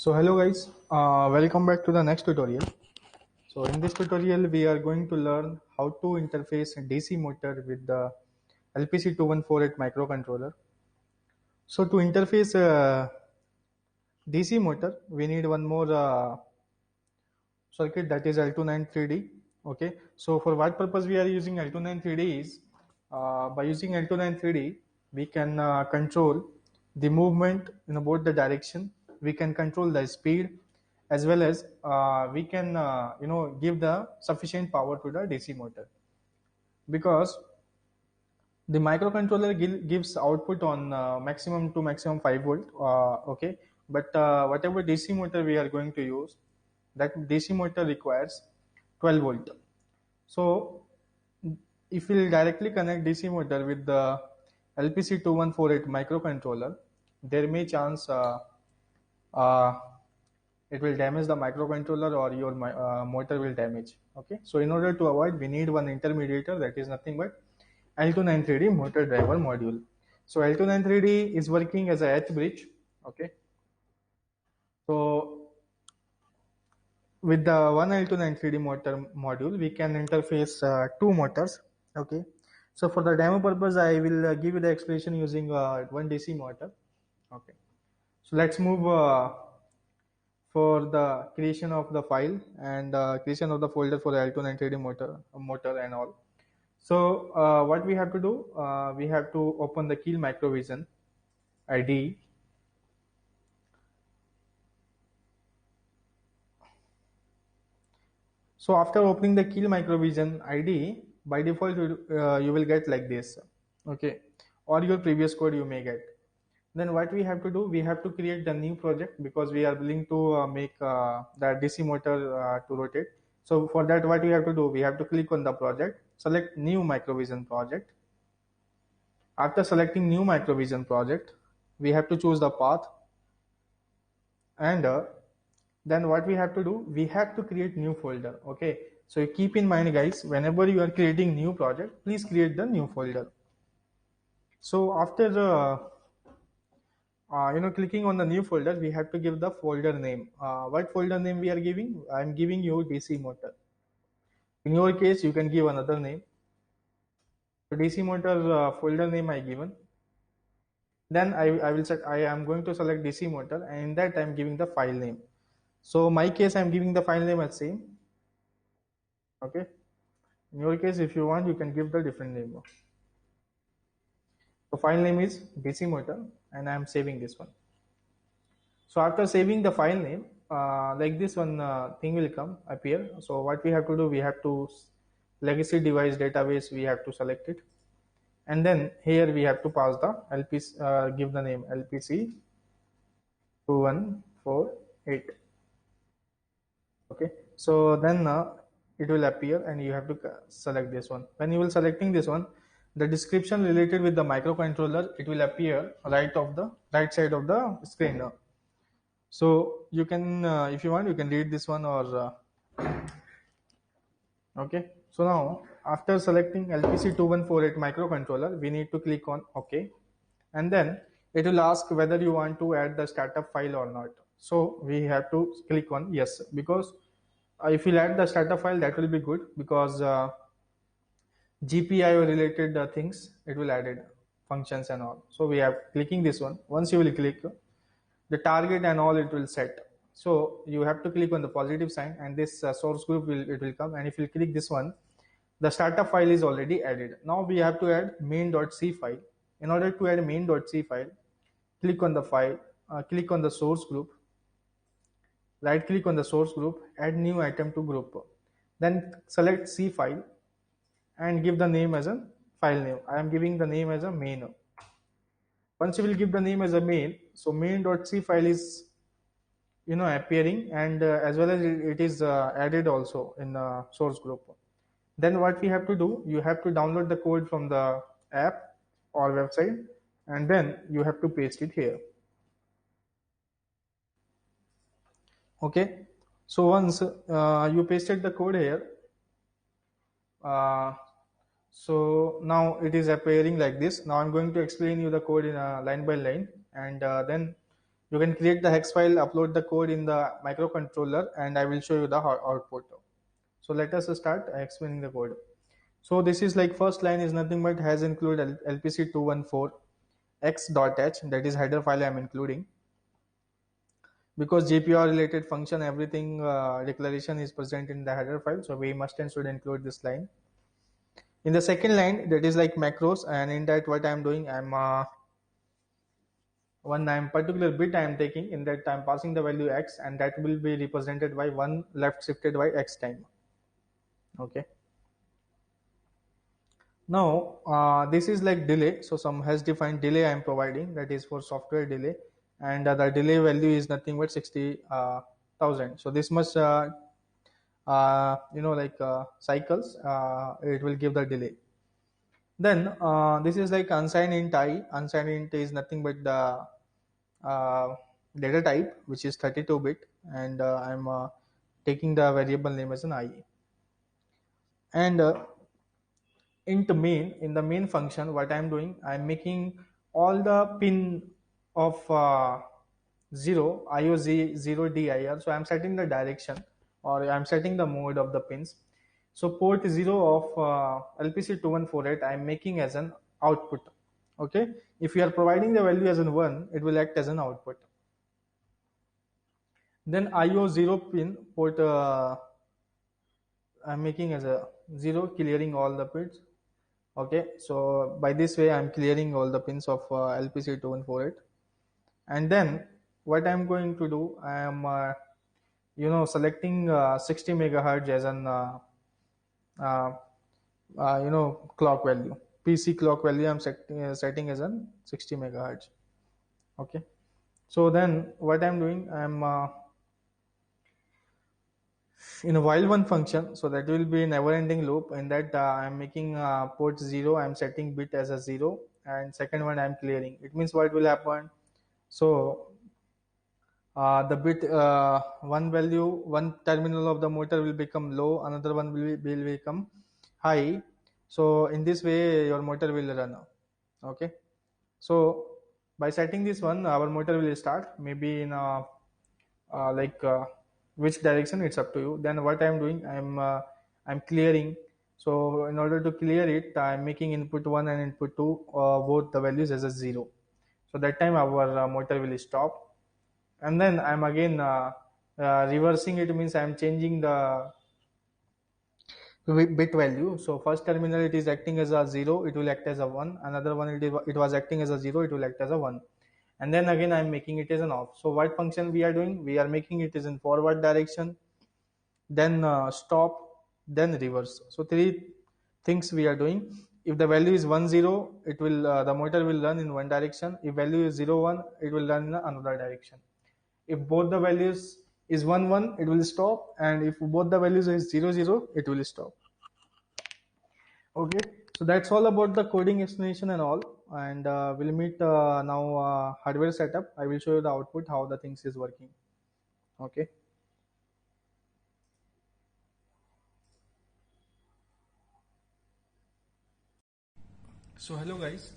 So hello guys, welcome back to the next tutorial. So in this tutorial we are going to learn how to interface a DC motor with the LPC2148 microcontroller. So to interface a DC motor we need one more circuit, that is L293D. Okay, so for what purpose we are using L293D is by using L293D we can control the movement in both the direction. We can control the speed as well as we can give the sufficient power to the DC motor, because the microcontroller gives output on maximum to maximum 5 volt. Okay, but whatever DC motor we are going to use, that DC motor requires 12 volt. So if we directly connect DC motor with the LPC2148 microcontroller, there may chance uh, it will damage the microcontroller or your motor will damage. Okay, so in order to avoid, we need one intermediator, that is nothing but L293D motor driver module. So L293D is working as a H bridge. Okay, so with the one L293D motor module we can interface two motors. Okay, so for the demo purpose I will give you the explanation using one DC motor. Okay, so let's move for the creation of the file and creation of the folder for the L293D motor and all. So what we have to do, we have to open the Keel Microvision IDE. So after opening the Keel Microvision IDE, by default you will get like this. Okay, or your previous code you may get. Then what we have to do, we have to create the new project, because we are willing to make the DC motor to rotate. So for that, what we have to do, we have to click on the project, select new Microvision project. After selecting new Microvision project, we have to choose the path, and then what we have to do, we have to create new folder. Okay, so keep in mind guys, whenever you are creating new project, please create the new folder. So after clicking on the new folder, we have to give the folder name. What folder name we are giving? I'm giving you DC motor. In your case, you can give another name. So DC motor folder name I given. Then I will set. I am going to select DC motor, and in that I'm giving the file name. So my case, I'm giving the file name as same. Okay. In your case, if you want, you can give the different name. So file name is DC motor, and I am saving this one. So after saving the file name, like this one thing will come appear. So what we have to do, we have to legacy device database, we have to select it, and then here we have to pass the LPC, give the name LPC 2148. Okay, so then it will appear, and you have to select this one. When you will selecting this one, the description related with the microcontroller, it will appear right side of the screen now. So you can, if you want, you can read this one, or okay. So now after selecting LPC2148 microcontroller, we need to click on OK, and then it will ask whether you want to add the startup file or not. So we have to click on yes, because if you add the startup file, that will be good, because GPIO related things it will added functions and all. So we have clicking this one. Once you will click, the target and all it will set. So you have to click on the positive sign, and this source group will come, and if you click this one, the startup file is already added. Now we have to add main.c file. In order to add main.c file, click on the file, click on the source group, right click on the source group, add new item to group, then select C file and give the name as a file name. I am giving the name as a main. Once you will give the name as a main, so main.c file is appearing, and as well as it is added also in the source group. Then what we have to do, you have to download the code from the app or website, and then you have to paste it here. Okay, so once you pasted the code here, uh, so now it is appearing like this. Now I'm going to explain you the code in line by line, and then You can create the hex file, upload the code in the microcontroller, and I will show you the output. So let us start explaining the code. So this is like first line is nothing but has included LPC214 x.h, that is header file I am including, because GPR related function everything declaration is present in the header file, so we must and should include this line. In the second line, that is like macros, and in that what I am doing, I'm particular bit I am taking, in that I am passing the value x, and that will be represented by one left shifted by x time. Okay. Now this is like delay, so some has defined delay I am providing, that is for software delay, and the delay value is nothing but 60,000. So this must cycles, it will give the delay. Then this is like unsigned int I. Unsigned int is nothing but the data type, which is 32-bit, and I'm taking the variable name as an I. And int main, in the main function, what I'm doing, I'm making all the pin of 0 IOZ 0 DIR. So I'm setting the direction, or I'm setting the mode of the pins. So port 0 of LPC2148 I'm making as an output. Okay, if you are providing the value as an 1, it will act as an output. Then IO0 pin port I'm making as a 0, clearing all the pins. Okay, so by this way I'm clearing all the pins of LPC2148. And then what I'm going to do, I am selecting 60 megahertz as an uh, clock value. PC clock value I'm setting as an 60 megahertz. Okay, so then what I'm doing, I'm in a while one function, so that will be a never ending loop. In that I'm making port 0, I'm setting bit as a 0, and second one I'm clearing. It means what will happen, so the bit one value, one terminal of the motor will become low, another one will become high. So in this way your motor will run. Okay, so by setting this one, our motor will start, maybe in like which direction, it's up to you. Then what I'm doing, I'm clearing. So in order to clear it, I'm making input 1 and input 2 both the values as a 0. So that time our motor will stop. And then I'm again reversing it, means I'm changing the bit value. So first terminal it is acting as a 0, it will act as a 1. Another one it was acting as a 0, it will act as a 1. And then again I'm making it as an off. So what function we are doing, we are making it as in forward direction, then stop, then reverse. So three things we are doing. If the value is 1 0, it will the motor will run in one direction. If value is 0 1, it will run in another direction. If both the values is 1 1, it will stop, and if both the values is 0 0, it will stop. Okay, so that's all about the coding explanation and all, and we'll meet now hardware setup. I will show you the output, how the things is working. Okay, so hello guys,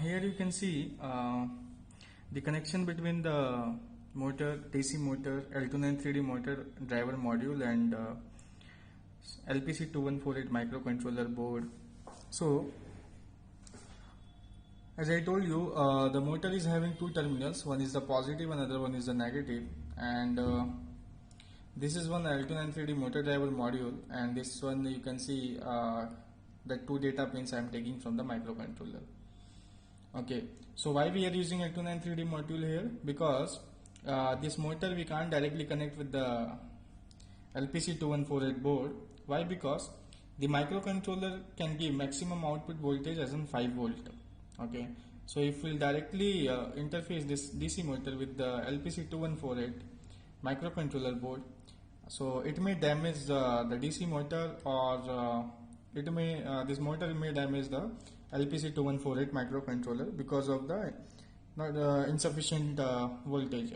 here you can see the connection between the motor, DC motor, L293D motor driver module, and LPC2148 microcontroller board. So as I told you, the motor is having two terminals. One is the positive, another one is the negative. And this is one L293D motor driver module, and this one you can see the two data pins I am taking from the microcontroller. Okay, so why we are using L293D module here? Because this motor we can't directly connect with the LPC2148 board. Why? Because the microcontroller can give maximum output voltage as in 5 volt. Okay, so if we'll directly interface this DC motor with the LPC2148 microcontroller board, so it may damage the DC motor, or it may this motor may damage the LPC2148 microcontroller because of the not insufficient voltage.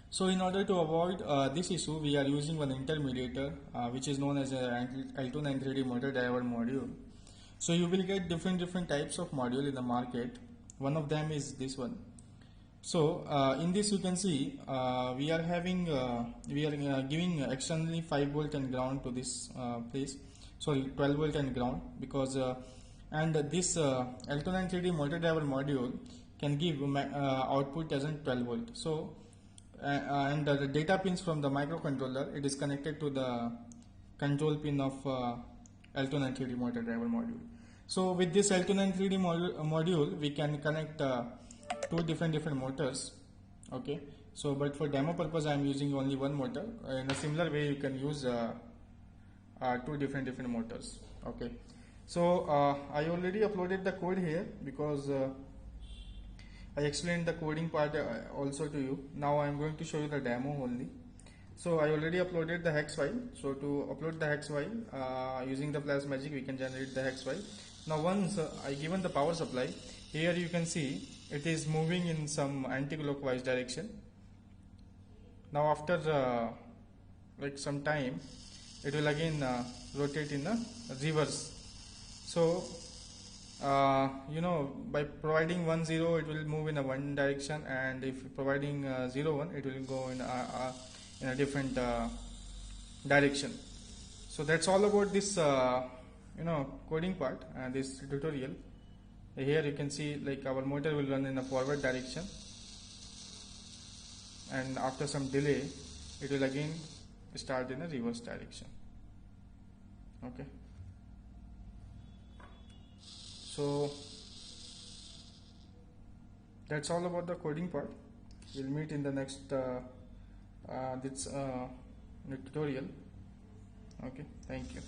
So in order to avoid this issue, we are using one intermediator which is known as a L293D motor driver module. So you will get different types of module in the market. One of them is this one. So in this you can see we are having we are giving externally 5 volt and ground to this place, sorry 12 volt and ground, because and this L293D motor driver module can give output as in 12 volt. So and the data pins from the microcontroller, it is connected to the control pin of L293D motor driver module. So with this L293D module we can connect two different motors. Okay, so but for demo purpose I am using only one motor. In a similar way you can use two different motors. Okay, so I already uploaded the code here because I explained the coding part also to you. Now I am going to show you the demo only. So I already uploaded the hex file. So to upload the hex file using the Flash Magic, we can generate the hex file. Now once I given the power supply, here you can see it is moving in some anti-clockwise direction. Now after like some time, it will again rotate in the reverse. So you know, by providing 1 0 it will move in a one direction, and if providing 0 1 it will go in a different direction. So that's all about this you know, coding part and this tutorial. Here you can see like our motor will run in a forward direction, and after some delay it will again start in a reverse direction. Okay, so that's all about the coding part. We'll meet in the next tutorial. Okay, thank you.